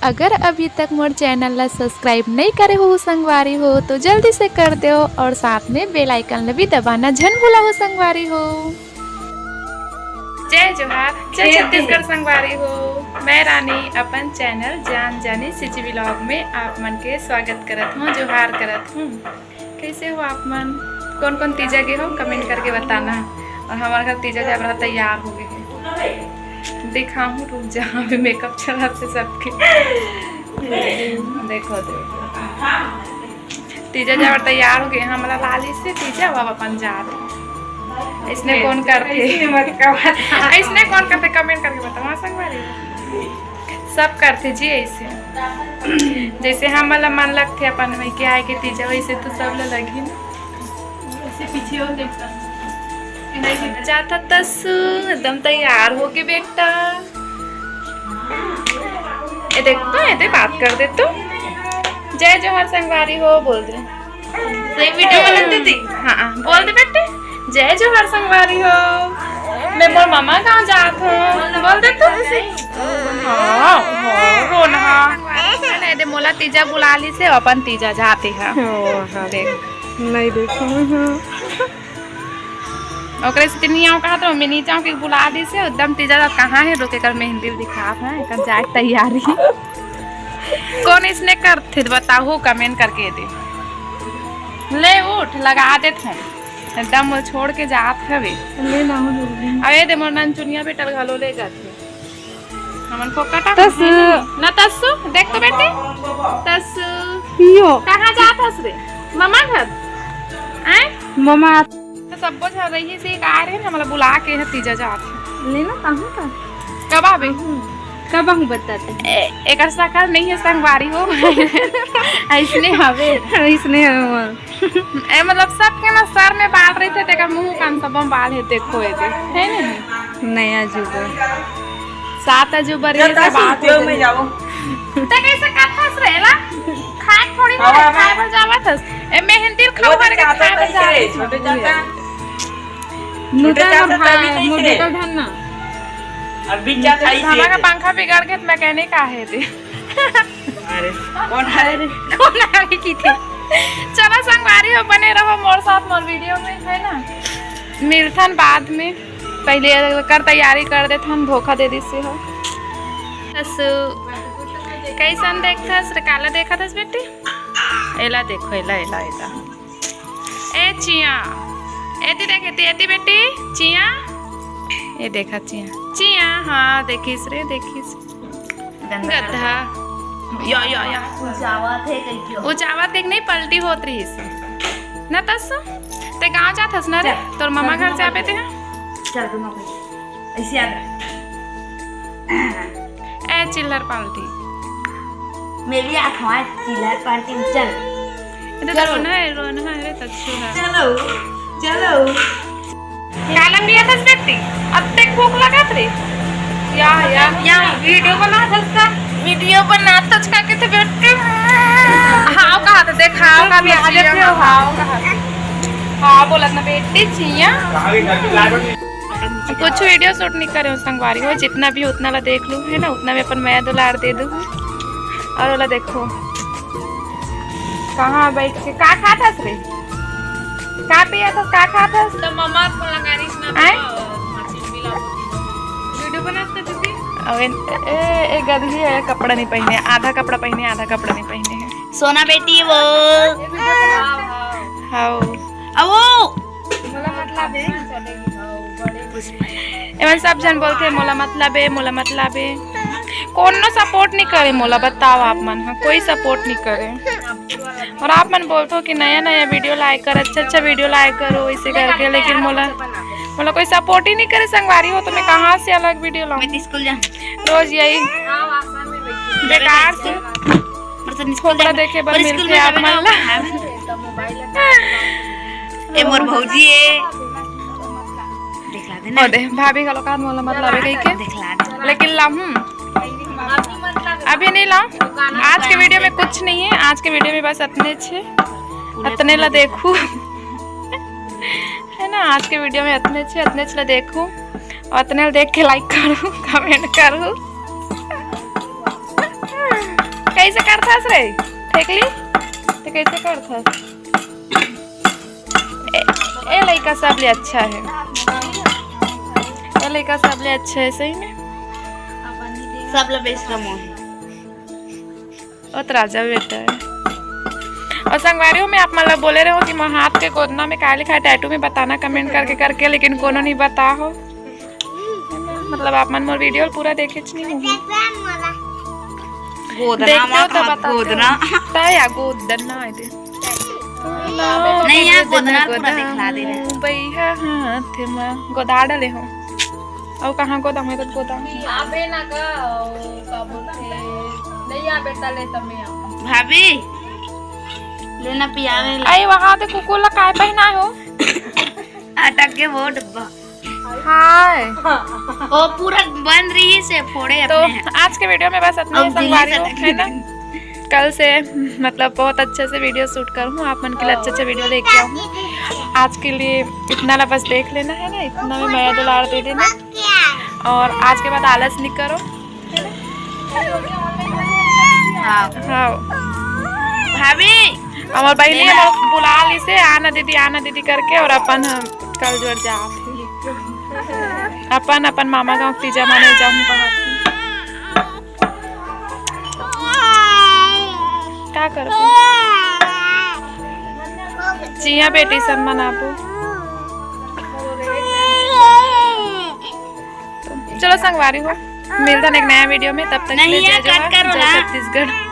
अगर अभी तक मोर चैनल ला सब्सक्राइब नहीं करे हो संगवारी हो तो जल्दी से कर दो और साथ में बेल आइकन भी दबाना झन भूला हो संगवारी हो। जय जोहार, जय छत्तीसगढ़ संगवारी हो। मैं रानी अपन चैनल जान जानी सिची व्लॉग में आप मन के स्वागत करत हूँ, जोहार करत हूँ। कैसे हो आप मन? कौन कौन तीजा गे हो कमेंट करके बताना। और हमारे घर तीजा जाबरा तैयार हो गए हैं, दिखाऊँ रुक जहाँ भी मेकअप चला थे सबके। देखो तीजा जाबर तैयार हो गए। हमारा लाली से तीजा बाबा अपन जा रहे। इसने कौन करते इसने कौन करते कमेंट करके बताओ संगवारी। सब करते जी ऐसे जैसे हम वाला मन लगते अपन में क्या है कि तीजा वैसे तो सब लगी ना पीछे हो देखता जाता तस एकदम तैयार हो गए बेटा। ये देखो ये बात कर दे तो जय जोहार संगवारी हो बोल दे। सही वीडियो बनाती थी। हाँ बोल दे बेटे जय जोहार संगवारी हो। मैं मोर मामा कहाँ जात हूँ बोल दे तो। हाँ हो ना दे मोला तीजा बुला ली से अपन तीजा जाते हैं। नहीं देखो ओकरे से नहीं आओ कहा तो मैं नहीं चाहूँ कि बुला दी से एकदम तीजा कहाँ है रोके कर मेहंदी दिखा है कर जाए तैयारी। कौन इसने करते बताओ कमेंट करके दे। ले उठ लगा देते हैं एकदम छोड़ के जात है ले ना अरे दे मोर नंचुनिया बेटा घलो ले जाते हमन को कटा तस ना तस देख तो बेटे तस पियो कहाँ जात हस रे मामा घर हैं मामा सब कुछ रही से एक आ रहे हैं हमारा बुला के है तीजा जाते लेना कहाँ का कब आवे कब हम बताते एक शक्ल नहीं है संगवारी हो इसने हवे इसने ए मतलब सबके ना सर में बाल रहे थे तेरा मुंह कान सब में बाल है देखो ये है नहीं नया जुबर सात जुबर ये सब बात में जाओ ते कैसे काथस रहेला खाए थोड़ी ना खाए पर जावत हस ए मेहंदी खाओ कर के खाए पर जा छोटे चाचा मोटा मोटे का धन्ना अभी क्या खाई थी हमारा पंखा बिगड़ गया मैकेनिक आ है थे। अरे कौन आ रही की थी। चलो संगवारी हो बने रहो मोर साथ मोर वीडियो में है ना। मिलथन बाद में पहले कर तैयारी कर देते हम धोखा दे दी से हो बस कैसन देखता काला देखा था बेटी एला देखो एला एला एला ए चिया एती देखती एती बेटी चिया ये देखा चिया चिया हाँ देखिस रे देखिस गधा या उचावत एक नहीं पलटी होत रही से ना तस ते गांव जात हस ना रे तोर मामा घर जाबे ते चल तुम ऐसे आ ए चिल्लर पाल्टी मेरी आँखों चिल्लर पाल्टी चल इधर रोना है रे तच्छु है चलो चलो काला पिया था बेटी अब तक भूख लगा रे या वीडियो बना था वीडियो बना तच का के थे बेटी हां कहा था देखाओ का भी आ जाते हो हां बोला ना बेटी चिया कुछ वीडियो शूट नहीं करे संगवारी हो जितना भी उतना ला देख लूं है ना उतना में अपन मैं दुलार दे दूं और वाला देखो कहां बैठ के का खाता रे का पिया था का खाता तो मम्मा को लगानी ना वीडियो बनाते थे अबे ए गधी है कपड़ा नहीं पहने आधा कपड़ा पहने आधा कपड़ा नहीं पहने है सोना बेटी वो हां आवो मोला मतलब है एमन सब जन बोलते हैं मोला मतलब है कौन नो सपोर्ट नहीं करे मोला बताओ आप मन हाँ कोई सपोर्ट नहीं करे और आप मन बोलते हो कि नया नया वीडियो लाइक कर अच्छा वीडियो लाइक करो इसे करके लेकिन मोला कोई सपोर्ट ही नहीं करे संगवारी हो तो मैं कहाँ से अलग वीडियो लाऊं स्कूल जा रोज यही बेकार से छोकरा देखे बस मिलते आप मन ए मोर भौजी ए दिखला दे ना ओ दे भाभी का लोकात मोला मतलब है कहीं के दिखला दे लेकिन लाऊं अभी नहीं लाऊं आज के वीडियो में कुछ नहीं है आज के वीडियो में बस अतने ला देखूं है ना आज के वीडियो में अतने ला देखूं और अतने देख के लाइक करूं कमेंट करूं कैसे करथस रे ठेकली तो कैसे करथस ए लड़का सबले अच्छा है ये लड़का सबले अच्छा है सही में सब लोग बेशरम है और राजा बेटा है। और संगवारियों में आप मतलब बोले रहे हो कि मैं हाथ के गोदना में क्या लिखा है टैटू में बताना कमेंट करके लेकिन कोनो नहीं बता हो मतलब आप मन मोर वीडियो पूरा देखे नहीं हो गोदना देखते हो मत तो मत बताते गोदना हो या गोदना है दे नहीं यार गोदना पूरा दिखला दे रहे भैया हाथ में गोदा डाले हो और कहाँ गोदा में तो गोदा आबे ना का बोलते नहीं आ बेटा ले तमे भाभी लेना पियावे आई वहाँ पे कुकुर ला काय पहना हो अटक के वो डब्बा हाय वो पूरा बंद रही से फोड़े तो अपने आज के वीडियो में बस अपने अब दिल्ली संगवारी से हो है ना कल से मतलब बहुत अच्छे से वीडियो शूट करूँ आप मन के लिए अच्छे वीडियो लेके आऊँ आज के लिए इतना ला बस देख लेना है ना इतना में माया दुलार दे देना और आज के बाद आलस नहीं करो हाँ हाँ भाभी हमार बहनी है बुला ली से आना दीदी करके और अपन कल जोड़ जा अपन मामा गाँव तीजा माने जाऊँ क्या करो जिया बेटी सम्मान आपो चलो संगवारी हो मिलता है एक नया वीडियो में तब तक के लिए नहीं यार, जय जवाहर, कट करो जय ना। छत्तीसगढ़।